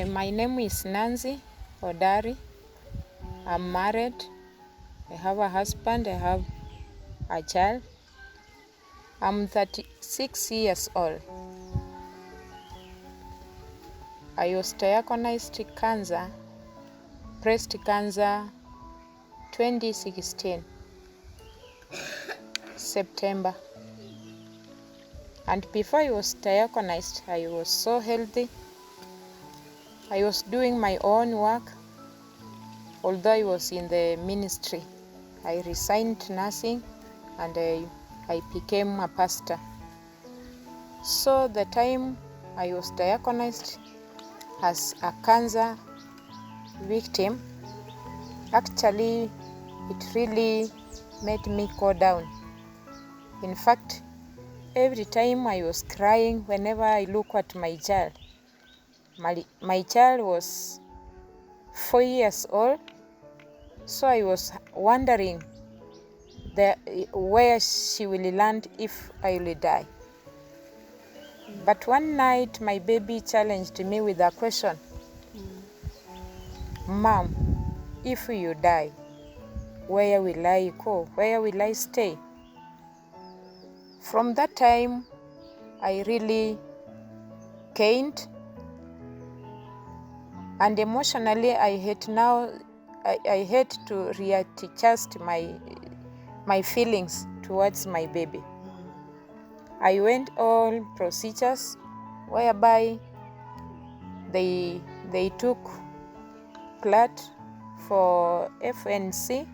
My name is Nancy Odari. I'm married. I have a husband. I have a child. I'm 36 years old. I was diagnosed breast cancer, 2016, September. And before I was diagnosed, I was so healthy. I was doing my own work. Although I was in the ministry, I resigned nursing and I became a pastor. So the time I was diagnosed as a cancer victim, actually it really made me go down. In fact, every time I was crying whenever I look at my child. My child was 4 years old, so I was wondering where she will land if I will die. But one night my baby challenged me with a question. Mom, if you die, where will I go? Where will I stay? From that time, I really gained, and emotionally I had to readjust my feelings towards my baby. I went all procedures whereby they took blood for FNC.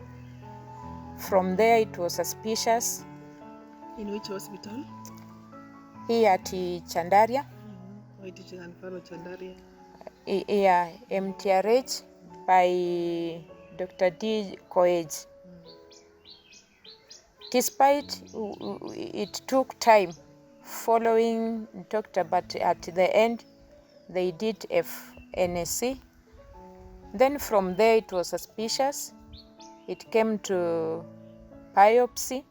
From there it was suspicious. In which hospital? Here at Chandaria. Chandaria. Yeah, MTRH by Dr. D. Koej. Despite it took time following doctor, but at the end they did FNC. Then from there it was suspicious. It came to biopsy,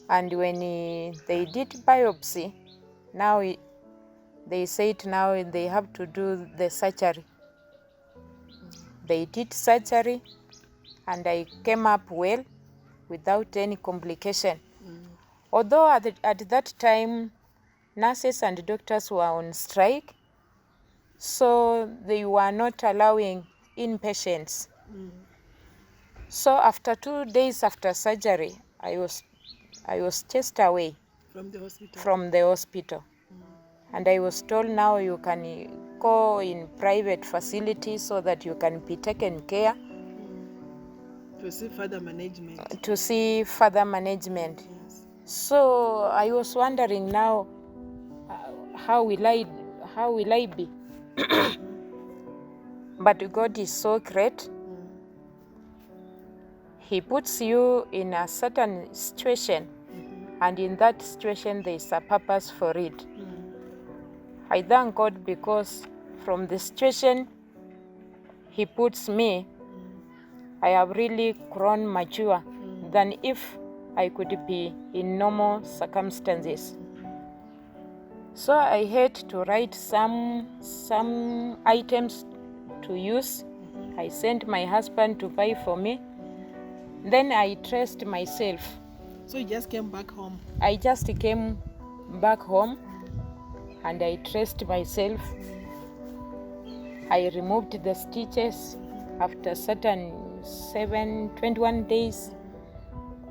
and when they did biopsy, now they said now they have to do the surgery. They did surgery and I came up well without any complication. Although at that time nurses and doctors were on strike, so they were not allowing inpatients. So after 2 days after surgery, I was chased away from the hospital. And I was told now you can go in private facilities so that you can be taken care. To see further management. Yes. So I was wondering now, how will I be? But God is so great. He puts you in a certain situation, and in that situation there is a purpose for it. I thank God because from the situation He puts me, I have really grown mature than if I could be in normal circumstances. So I had to write some items to use. I sent my husband to buy for me. Then I traced myself. So you just came back home? I just came back home and I traced myself. I removed the stitches after certain 21 days,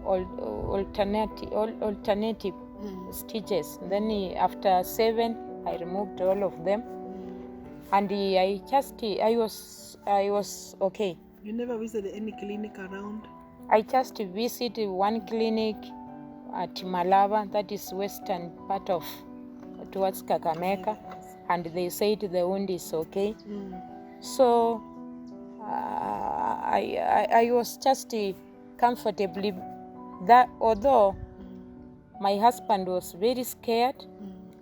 alternative stitches. Then after 7, I removed all of them, and I was okay. You never visited any clinic around? I just visited one clinic at Malava, that is western part of towards Kakamega, and they said the wound is okay. So I was just comfortably that, although my husband was very scared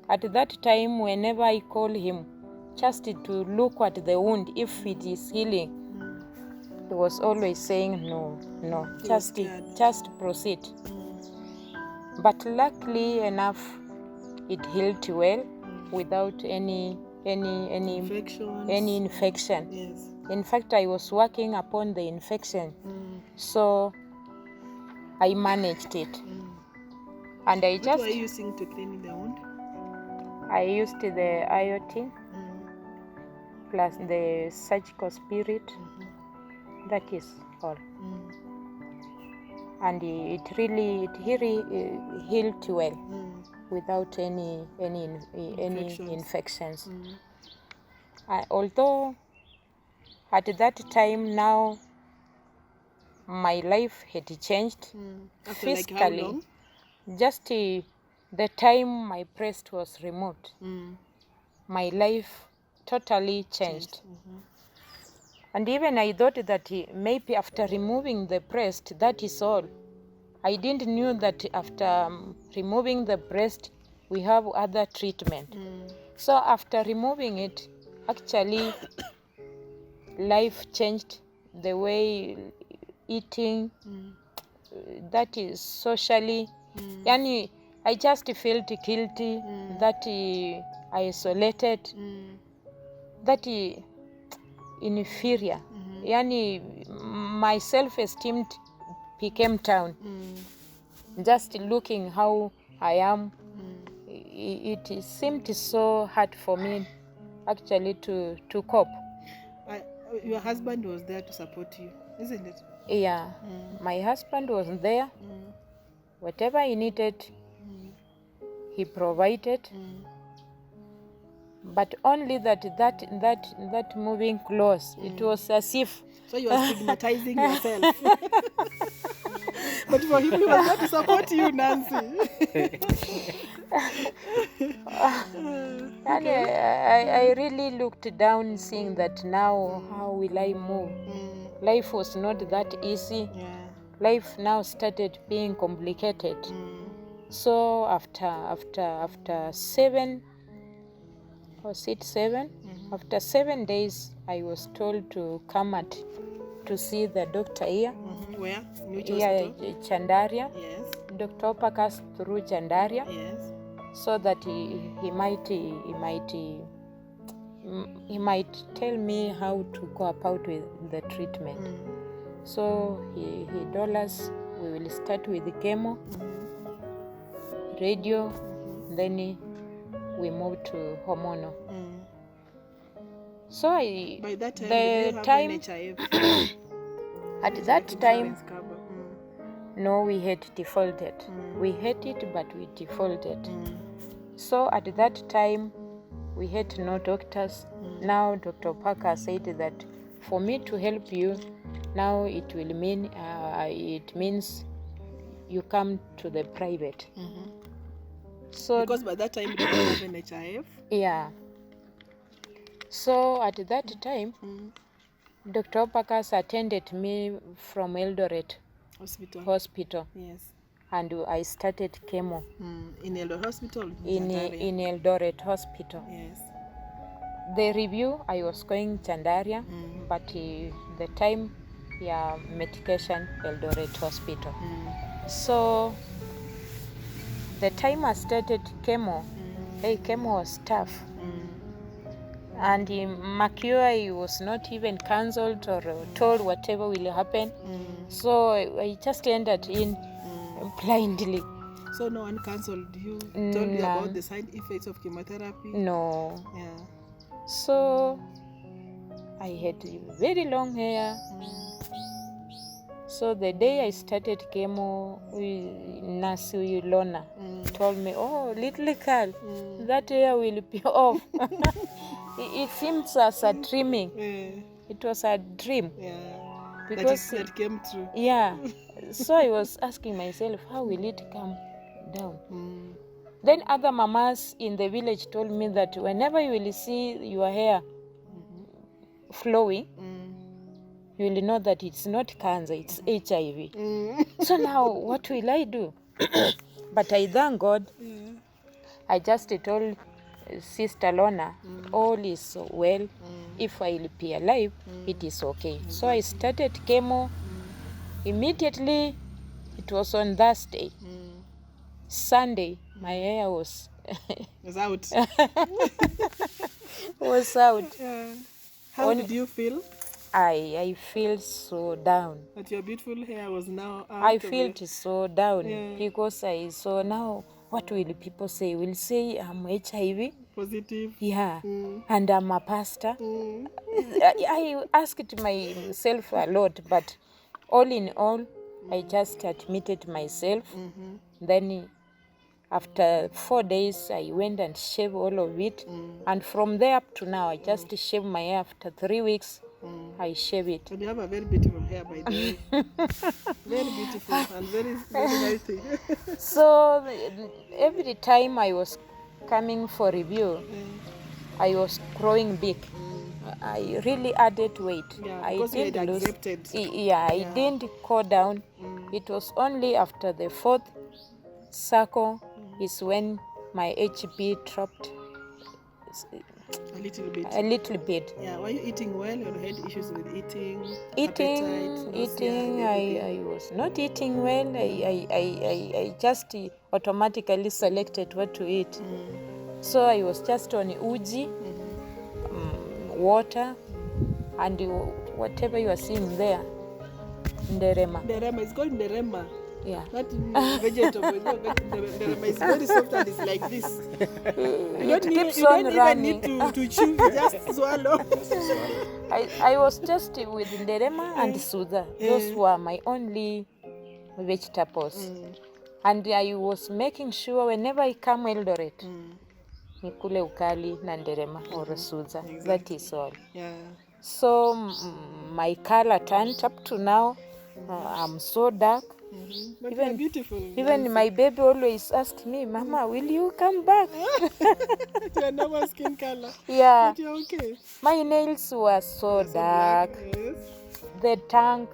at that time. Whenever I call him just to look at the wound if it is healing, he was always saying no, just proceed. But luckily enough, it healed well without any any Infections. infection. Yes. In fact, I was working upon the infection, so I managed it. And I What were you using to clean the wound? I used the iodine plus the surgical spirit. That is all. And it really healed well without any infections. Although at that time now my life had changed After physically. like how long? Just the time my breast was removed, my life totally changed. And even I thought that maybe after removing the breast, that is all. I didn't know that after removing the breast, we have other treatment. So after removing it, actually, life changed. The way eating, that is socially. Yani, I just felt guilty, that isolated, that inferior. Yani, my self-esteem became down. Just looking how I am, it seemed so hard for me actually to cope. Your husband was there to support you, isn't it? Yeah, my husband was there. Whatever he needed, he provided. But only that moving close, it was as if. So you were stigmatizing yourself. But for him, he was there to support you, Nancy. And I really looked down, seeing that now how will I move? Life was not that easy. Life now started being complicated. So after 7, was it 7? After 7 days, I was told to come to see the doctor here. Where? Which hospital? Chandaria. Yes. Dr. Opakas through Chandaria. Yes. So that he might tell me how to go about with the treatment. So he told us we will start with the chemo, radio, then we move to hormonal. So by that time, did you have NHIF? At that time, no, we had defaulted. We had it, but we defaulted. So at that time, we had no doctors. Now Dr. Parker said that for me to help you, now it will mean it means you come to the private. So because by that time you didn't have NHIF. Yeah. So at that time, Dr. Opakas attended me from Eldoret Hospital. Yes. And I started chemo. In Eldoret Hospital? In Eldoret Hospital. Yes. The review, I was going Chandaria, but the time, medication, Eldoret Hospital. So the time I started chemo, chemo was tough. And Mercury was not even cancelled or told whatever will happen. So I just entered in blindly. So no one cancelled you? Told you about the side effects of chemotherapy? No. Yeah. So I had very long hair. So the day I started chemo, Nancy Odari told me, "Oh, little girl, that hair will be off." It seems as a dreaming. It was a dream. Because that came true. Yeah. So I was asking myself, how will it come down? Then other mamas in the village told me that whenever you will see your hair flowing, you will know that it's not cancer, it's HIV. So now, what will I do? But I thank God. I just told Sister Lorna, all is well. If I will be alive, it is okay. So I started chemo. Immediately, it was on Thursday. Sunday, my hair was was out. was out. Yeah. How did you feel? I feel so down. That your beautiful hair was now out I of felt your... so down Yeah. because I saw now what will people say? Will say I'm HIV. Positive. Yeah, and I'm a pastor. Mm. I asked myself a lot, but all in all, I just admitted myself. Then after 4 days, I went and shaved all of it. And from there up to now, I just shave my hair. After 3 weeks, I shave it. And you have a very beautiful hair, by the way. Very beautiful and very, very healthy. So every time I was coming for review, I was growing big. I really added weight. Yeah, I because you didn't had lose. accepted. I didn't go down. It was only after the 4th cycle is when my HB dropped A little bit. a little bit. Yeah, were you eating well or had issues with eating? Eating, appetite, nausea, I was not eating well. I just automatically selected what to eat. So I was just on uji, water, and whatever you are seeing there, nderema. Nderema, it's called nderema. Yeah. That vegetable, is not nderema is very soft and it's like this. It keeps you on don't running. even need to chew, you just swallow. I was just with nderema and sudha. Those were my only vegetables. And I was making sure whenever I come Eldoret, nikule ukali na nderema or sudha. Exactly. That is all. Yeah. So my color turned up to now. I'm so dark. But you're beautiful. Even my baby always asked me, Mama, will you come back? Your normal skin color. Yeah. But you're okay. My nails were so dark. Yes. The tongue,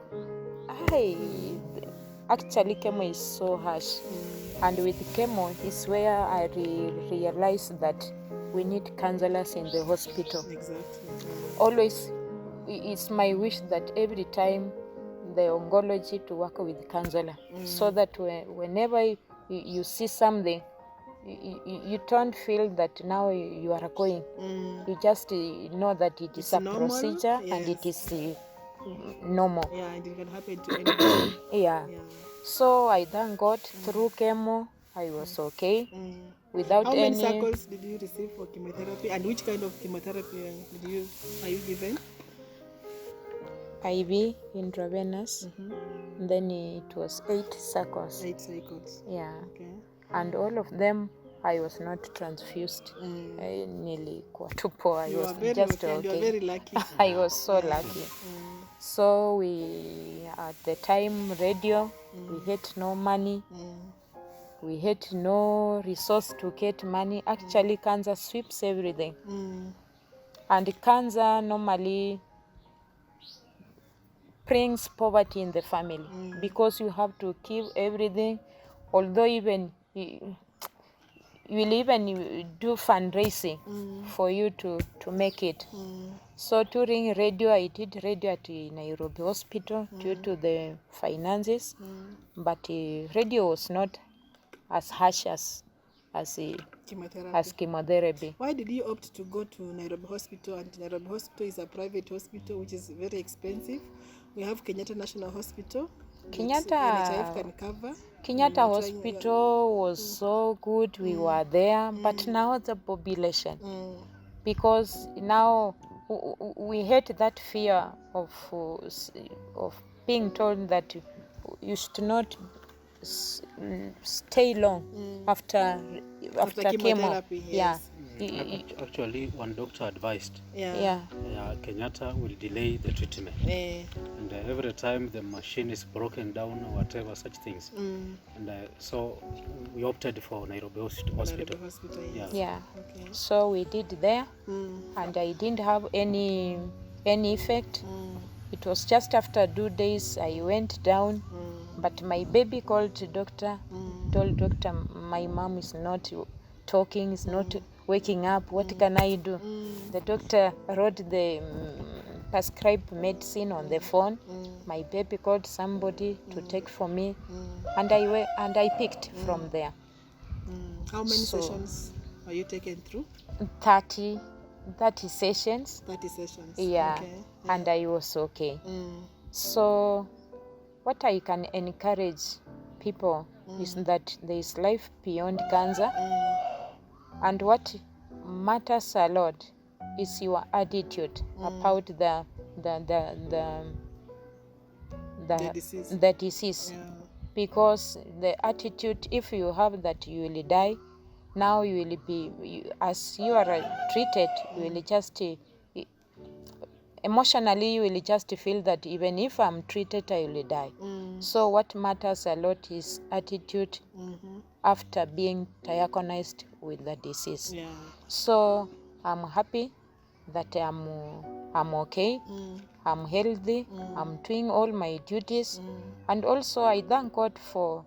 actually chemo is so harsh. And with chemo is where I realized that we need counselors in the hospital. Exactly. Always, it's my wish that every time the oncology to work with counselor, so that whenever you see something, you don't feel that now you are going. You just know that it is a normal, procedure and it is normal. Yeah, and it can happen to anybody. Yeah. So I thank God through chemo, I was okay. Without How many any cycles did you receive for chemotherapy, and which kind of chemotherapy are you given? IV intravenous. Then it was 8 cycles. 8 cycles. Yeah. Okay. And all of them I was not transfused. I nearly quadruple. I was just okay. You are very lucky. I was so lucky. So at the time radio, we had no money. We had no resource to get money. Actually, cancer sweeps everything. And cancer normally brings poverty in the family because you have to keep everything. Although even you will even do fundraising for you to make it. So during radio, I did radio at Nairobi Hospital due to the finances, but radio was not as harsh as chemotherapy. Why did you opt to go to Nairobi Hospital? And Nairobi Hospital is a private hospital which is very expensive. We have Kenyatta National Hospital. NHIF can cover. Kenyatta Hospital was so good. We were there, but now the population, because now we had that fear of being told that you should not stay long after chemo. Yes. Actually, one doctor advised Yeah. Kenyatta will delay the treatment, and every time the machine is broken down or whatever such things, and so we opted for Nairobi Hospital. Nairobi Hospital, yes. Yeah. Okay. So we did there, and I didn't have any effect. It was just after 2 days I went down, but my baby called the doctor, told doctor my mom is not talking, is not waking up. What can I do? The doctor wrote the prescribed medicine on the phone. My baby called somebody to take for me, and I picked from there. How many sessions are you taken through? 30 sessions. 30 sessions. Yeah. Okay. And I was okay. Mm. So what I can encourage people is that there is life beyond cancer. And what matters a lot is your attitude about the disease. Yeah. Because the attitude, if you have that you will die, now you will be, as you are treated, you will just, emotionally you will just feel that even if I'm treated, I will die. So what matters a lot is attitude after being diagnosed with the disease. Yeah. So I'm happy that I'm okay, I'm healthy, I'm doing all my duties, and also I thank God for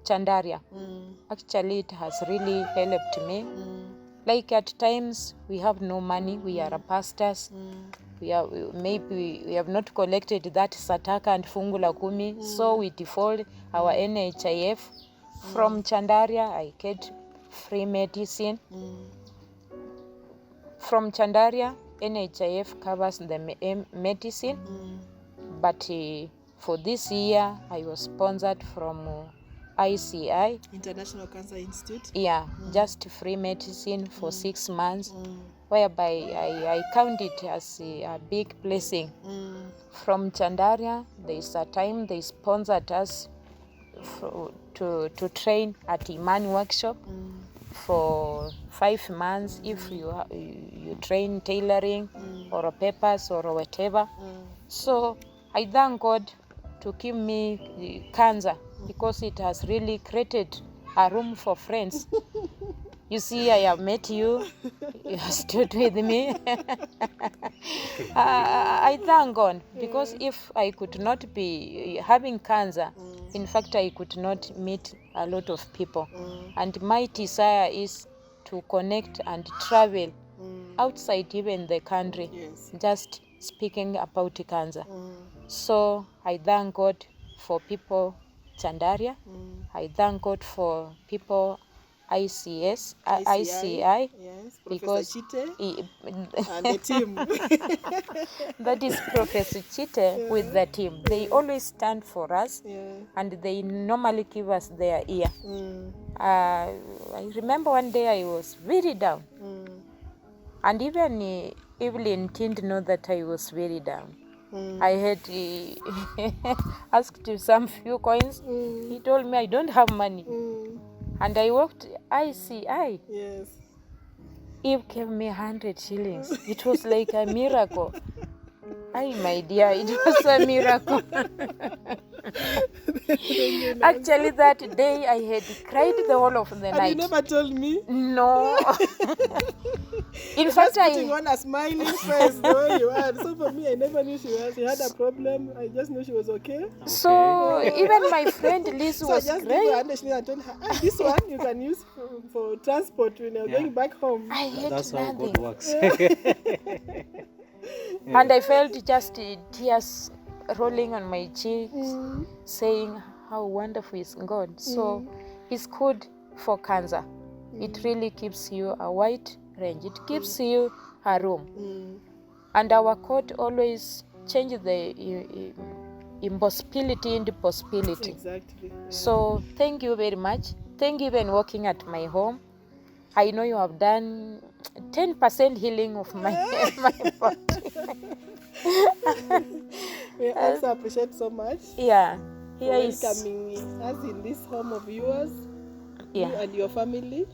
Chandaria. Actually, it has really helped me. Like at times we have no money, we are pastors, we have not collected that sataka and fungu la kumi, so we default our NHIF. From Chandaria, I get free medicine. From Chandaria, NHIF covers the medicine, but for this year, I was sponsored from ICI. International Cancer Institute? Yeah, just free medicine for 6 months, whereby I count it as a big blessing. From Chandaria, there is a time they sponsored us to train at Imani workshop for 5 months. If you train tailoring or papers or whatever. So I thank God to give me cancer, because it has really created a room for friends. You see, I have met you. You have stood with me. I thank God, because if I could not be having cancer, in fact, I could not meet a lot of people. And my desire is to connect and travel outside even the country, just speaking about cancer. So I thank God for people Chandaria. I thank God for people ICI, yes, because Professor Chite and the team. That is Professor Chite with the team. They always stand for us, and they normally give us their ear. I remember one day I was very down, and even Evelyn didn't know that I was very down. I had asked some few coins. He told me I don't have money. And I walked ICI. Yes. Eve gave me 100 shillings. It was like a miracle. Ay, my dear, it was a miracle. Actually, that day I had cried the whole of the night. And you never told me? No. In fact, fact, putting on a smiling face the way you are. So for me, I never knew she had a problem. I just knew she was okay. So even my friend Liz was so I just crying. gave her 100 shillings and told her, this one you can use for transport when you're going back home. I had That's nothing. how God works. And I felt just tears rolling on my cheeks, saying how wonderful is God. So it's good for cancer. It really gives you a wide range. It gives you a room. And our court always changes the impossibility into possibility. Exactly. Yeah. So thank you very much. Thank you even working at my home. I know you have done 10% healing of my body. We also appreciate so much. Yeah. Here is welcoming us in this home of yours. Yeah. You and your family.